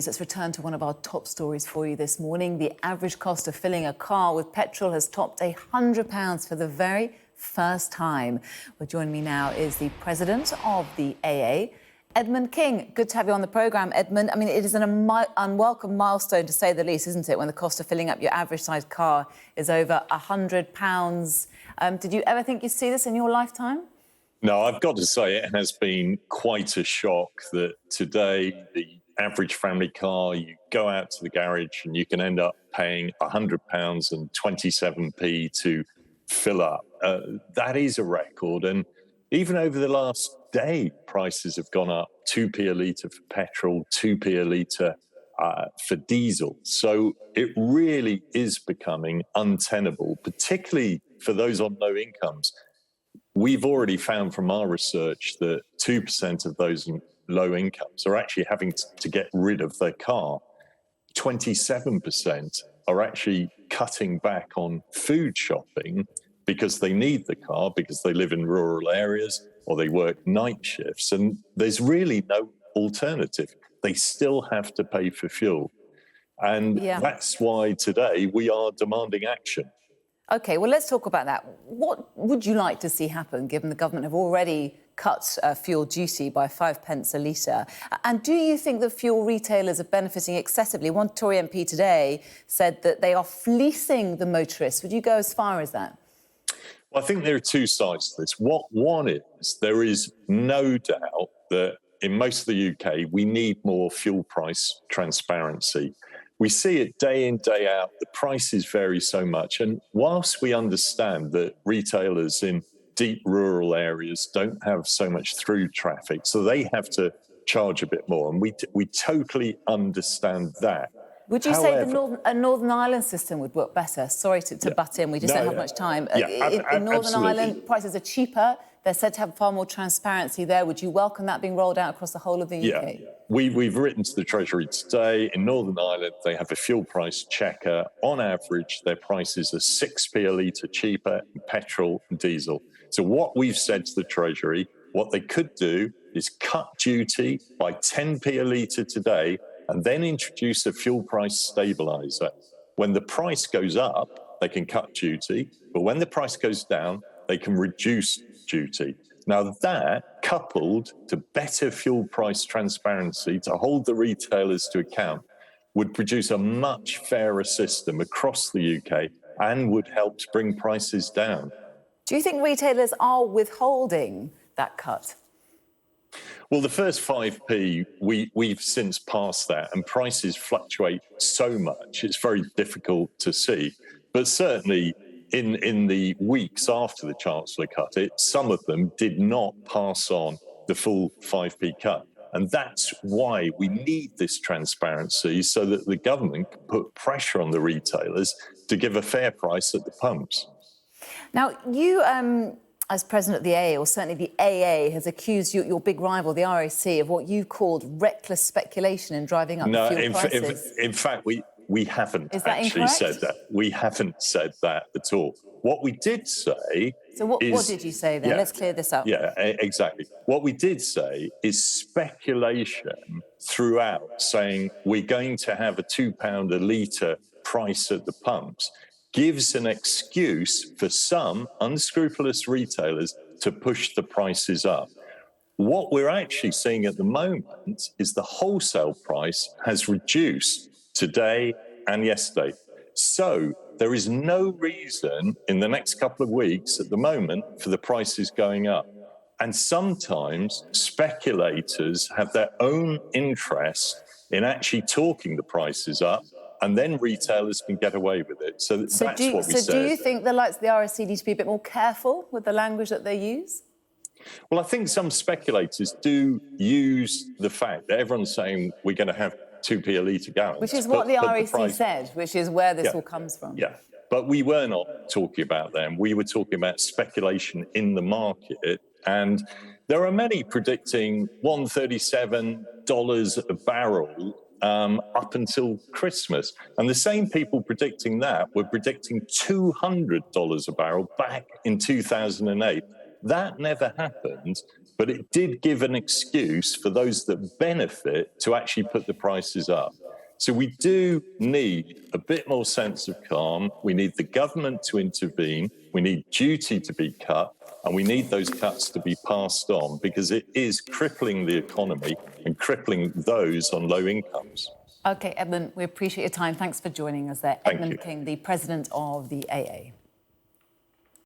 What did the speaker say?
Let's return to one of our top stories for you this morning. The average cost of filling a car with petrol has topped £100 for the very first time. Well, joining me now is the president of the AA, Edmund King. Good to have you on the programme, Edmund. I mean, it is an unwelcome milestone, to say the least, isn't it, when the cost of filling up your average-sized car is over £100. Did you ever think you'd see this in your lifetime? No, I've got to say it has been quite a shock that today the average family car, you go out to the garage and you can end up paying £100 and 27p to fill up. That is a record. And even over the last day, prices have gone up 2p a litre for petrol, 2p a litre for diesel. So it really is becoming untenable, particularly for those on low incomes. We've already found from our research that 2% of those in low incomes are actually having to get rid of their car. 27% are actually cutting back on food shopping because they need the car, because they live in rural areas or they work night shifts. And there's really no alternative. They still have to pay for fuel. And that's why today we are demanding action. OK, well, let's talk about that. What would you like to see happen, given the government have already cut fuel duty by 5p a litre? And do you think that fuel retailers are benefiting excessively? One Tory MP today said that they are fleecing the motorists. Would you go as far as that? Well, I think there are two sides to this. One is there is no doubt that in most of the UK, we need more fuel price transparency. We see it day in, day out. The prices vary so much. And whilst we understand that retailers in deep rural areas don't have so much through traffic, so they have to charge a bit more, and we totally understand that. Would you say a Northern Ireland system would work better? Sorry to butt in, we just don't have much time. In Northern Ireland, prices are cheaper. They're said to have far more transparency there. Would you welcome that being rolled out across the whole of the UK? Yeah, we've written to the Treasury today. In Northern Ireland, they have a fuel price checker. On average, their prices are 6p a litre cheaper in petrol and diesel. So what we've said to the Treasury, what they could do is cut duty by 10p a litre today and then introduce a fuel price stabiliser. When the price goes up, they can cut duty, but when the price goes down, they can reduce duty. Now that, coupled to better fuel price transparency to hold the retailers to account, would produce a much fairer system across the UK and would help to bring prices down. Do you think retailers are withholding that cut? Well, the first 5p, we've since passed that, and prices fluctuate so much, it's very difficult to see. But certainly, in the weeks after the Chancellor cut it, some of them did not pass on the full 5p cut. And that's why we need this transparency, so that the government can put pressure on the retailers to give a fair price at the pumps. Now, you, as president of the AA, or certainly the AA, has accused your big rival, the RAC, of what you've called reckless speculation in driving up fuel prices. In fact, we haven't actually said that. We haven't said that at all. What we did say... So what did you say then? Let's clear this up. Yeah, exactly. What we did say is speculation throughout, saying we're going to have a £2 a litre price at the pumps, gives an excuse for some unscrupulous retailers to push the prices up. What we're actually seeing at the moment is the wholesale price has reduced today and yesterday. So there is no reason in the next couple of weeks at the moment for the prices going up. And sometimes speculators have their own interest in actually talking the prices up, and then retailers can get away with it. So that's what we said. So do you think the likes of the RSC need to be a bit more careful with the language that they use? Well, I think some speculators do use the fact that everyone's saying we're going to have 2p a litre gallons. Which is what the RAC said, which is where this all comes from. Yeah, but we were not talking about them. We were talking about speculation in the market. And there are many predicting $137 a barrel up until Christmas. And the same people predicting that were predicting $200 a barrel back in 2008. That never happened. but it did give an excuse for those that benefit to actually put the prices up. So we do need a bit more sense of calm. We need the government to intervene. We need duty to be cut, and we need those cuts to be passed on, because it is crippling the economy and crippling those on low incomes. OK, Edmund, we appreciate your time. Thanks for joining us there. Thank Edmund you. King, the president of the AA.